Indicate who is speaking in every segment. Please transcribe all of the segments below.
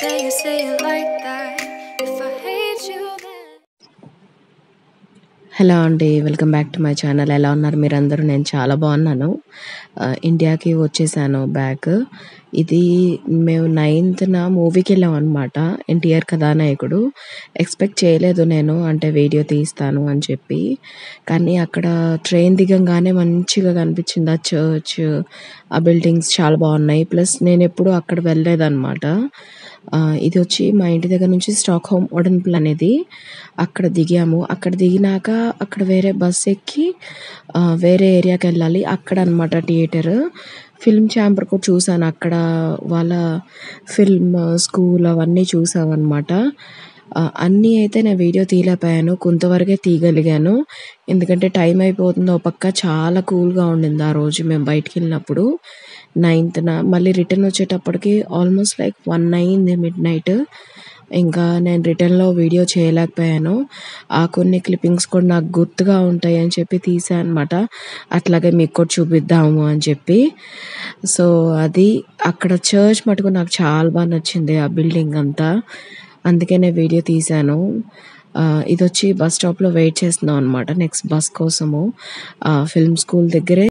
Speaker 1: say it like that. If I hate you then.
Speaker 2: Hello అండి, welcome back to my channel. ఎలా ఉన్నారు మీరందరూ? నేను చాలా బాగున్నాను. ఇండియాకి వచ్చేసాను బ్యాక్. ఇది మేము 9th మూవీకి వెళ్ళాం అనమాట. ఎన్టీఆర్ కథానాయకుడు. ఎక్స్పెక్ట్ చేయలేదు నేను, అంటే వీడియో తీస్తాను అని చెప్పి. కానీ అక్కడ ట్రైన్ దిగంగానే మంచిగా కనిపించింది ఆ చర్చ్, ఆ బిల్డింగ్స్ చాలా బాగున్నాయి. ప్లస్ నేను ఎప్పుడు అక్కడ వెళ్ళలేదన్నమాట. ఇది వచ్చి మా ఇంటి దగ్గర నుంచి స్టాక్హోమ్ ఒడెన్పుల్ అనేది. అక్కడ దిగాము. అక్కడ దిగినాక అక్కడ వేరే బస్ ఎక్కి వేరే ఏరియాకి వెళ్ళాలి. అక్కడ అనమాట థియేటర్. ఫిల్మ్ ఛాంబర్ కూడా చూసాను. అక్కడ వాళ్ళ ఫిల్మ్ స్కూల్ అవన్నీ చూసామన్నమాట. అన్నీ అయితే నేను వీడియో తీయలేకపోయాను, కొంతవరకే తీయగలిగాను. ఎందుకంటే టైం అయిపోతుంది. ఒక పక్క చాలా కూల్గా ఉండింది ఆ రోజు మేము బయటికి వెళ్ళినప్పుడు. 9th మళ్ళీ రిటర్న్ వచ్చేటప్పటికి ఆల్మోస్ట్ లైక్ 1 అయింది మిడ్నైట్. ఇంకా నేను రిటర్న్లో వీడియో చేయలేకపోయాను. ఆ కొన్ని క్లిప్పింగ్స్ కూడా నాకు గుర్తుగా ఉంటాయి అని చెప్పి తీసాను అనమాట. అట్లాగే మీకు కూడా చూపిద్దాము అని చెప్పి. సో అది అక్కడ చర్చ్ మటుకు నాకు చాలా బాగా నచ్చింది, ఆ బిల్డింగ్ అంతా. అందుకే నేను వీడియో తీశాను. ఇది వచ్చి బస్ స్టాప్లో వెయిట్ చేస్తున్నాం అనమాట నెక్స్ట్ బస్ కోసము. ఫిల్మ్ స్కూల్ దగ్గరే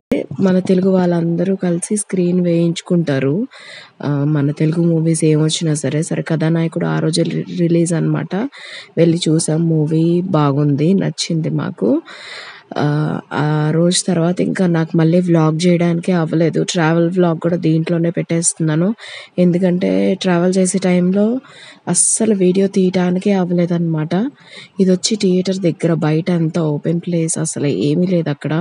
Speaker 2: మన తెలుగు వాళ్ళందరూ కలిసి స్క్రీన్ వేయించుకుంటారు. మన తెలుగు మూవీస్ ఏమొచ్చినా సరే. కథానాయకుడు ఆ రోజు రిలీజ్ అనమాట. వెళ్ళి చూసాం. మూవీ బాగుంది, నచ్చింది మాకు. ఆ రోజు తర్వాత ఇంకా నాకు మళ్ళీ వ్లాగ్ చేయడానికి అవ్వలేదు. ట్రావెల్ వ్లాగ్ కూడా దీంట్లోనే పెట్టేస్తున్నాను. ఎందుకంటే ట్రావెల్ చేసే టైంలో అస్సలు వీడియో తీయటానికే అవ్వలేదు అనమాట. ఇది వచ్చి థియేటర్ దగ్గర బయట అంతా ఓపెన్ ప్లేస్, అసలు ఏమీ లేదు అక్కడ.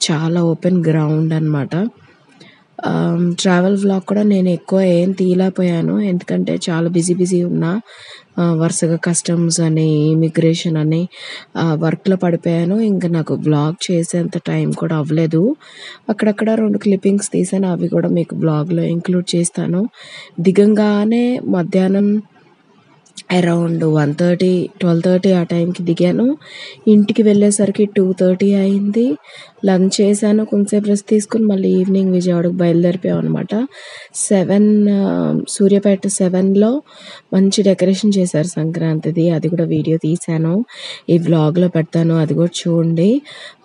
Speaker 2: చాలా ఓపెన్ గ్రౌండ్ అనమాట. ట్రావెల్ వ్లాగ్ కూడా నేను ఎక్కువ ఏం తీయలేకపోయాను, ఎందుకంటే చాలా బిజీ ఉన్నా. వరుసగా కస్టమ్స్ అని, ఇమిగ్రేషన్ అని వర్క్లో పడిపోయాను. ఇంకా నాకు వ్లాగ్ చేసేంత టైం కూడా అవ్వలేదు. అక్కడక్కడ 2 క్లిప్పింగ్స్ తీసాను, అవి కూడా మీకు వ్లాగ్లో ఇంక్లూడ్ చేస్తాను. దిగంగానే మధ్యాహ్నం అరౌండ్ 1:30, 12:30 ఆ టైంకి దిగాను. ఇంటికి వెళ్ళేసరికి 2:30 అయింది. లంచ్ చేశాను, కొంతసేపు రెస్ట్ తీసుకుని మళ్ళీ ఈవినింగ్ విజయవాడకు బయలుదేరిపోయాం అనమాట. 7 సూర్యాపేట 7లో మంచి డెకరేషన్ చేశారు సంక్రాంతిది. అది కూడా వీడియో తీశాను, ఈ వ్లాగ్లో పెడతాను, అది కూడా చూడండి.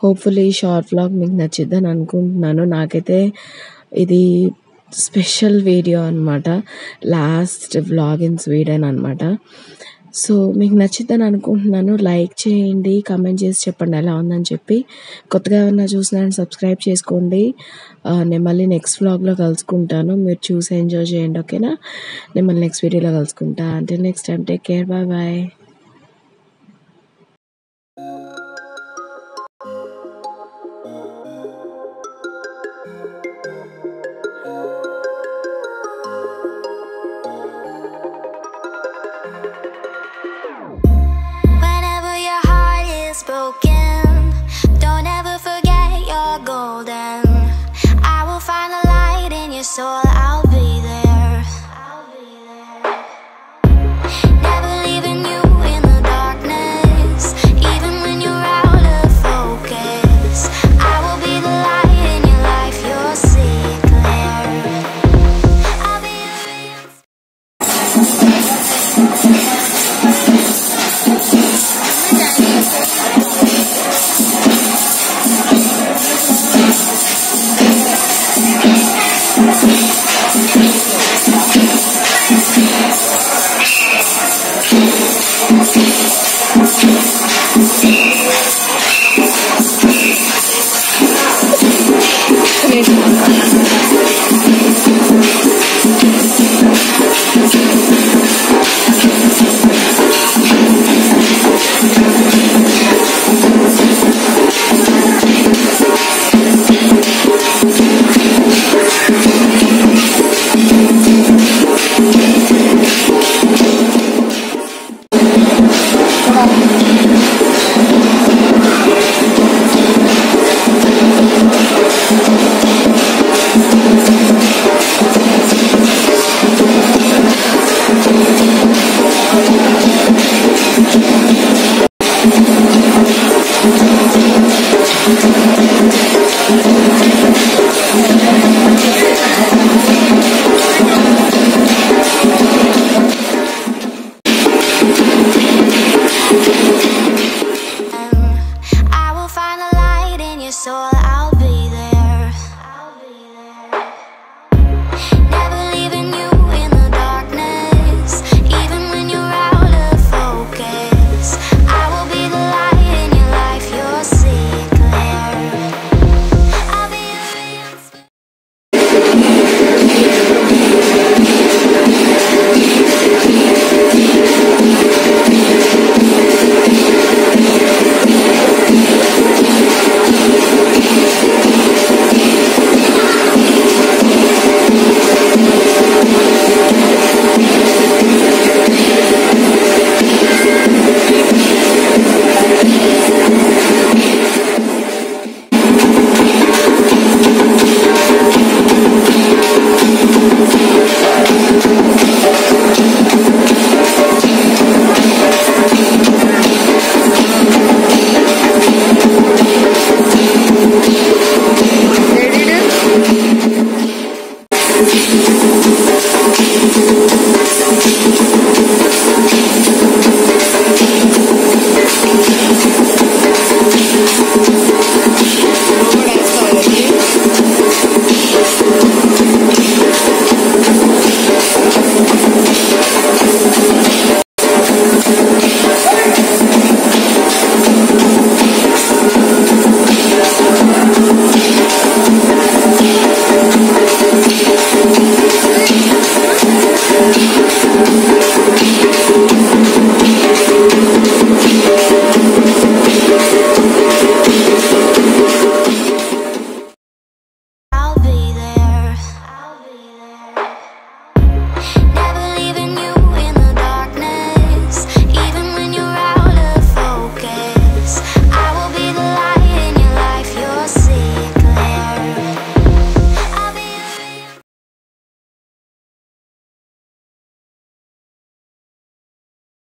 Speaker 2: హోప్ఫుల్లీ ఈ షార్ట్ వ్లాగ్ మీకు నచ్చిద్దని అనుకుంటున్నాను. నాకైతే ఇది స్పెషల్ వీడియో అనమాట, లాస్ట్ వ్లాగ్ ఇన్ స్వీడన్ అనమాట. సో మీకు నచ్చిద్దని అనుకుంటున్నాను. లైక్ చేయండి, కామెంట్ చేసి చెప్పండి ఎలా ఉందని చెప్పి. కొత్తగా ఏమన్నా చూసినారని సబ్స్క్రైబ్ చేసుకోండి. నేను మళ్ళీ నెక్స్ట్ వ్లాగ్లో కలుసుకుంటాను. మీరు చూసి ఎంజాయ్ చేయండి, ఓకేనా? నేను మళ్ళీ నెక్స్ట్ వీడియోలో కలుసుకుంటా. Until next time, take care, bye bye.
Speaker 1: Whenever your heart is broken, don't ever forget you're golden. I will find the light in your soul, I'll be there. Never leaving you in the darkness, even when you're out of focus. I will be the light in your life, you'll see it clear. I'll be your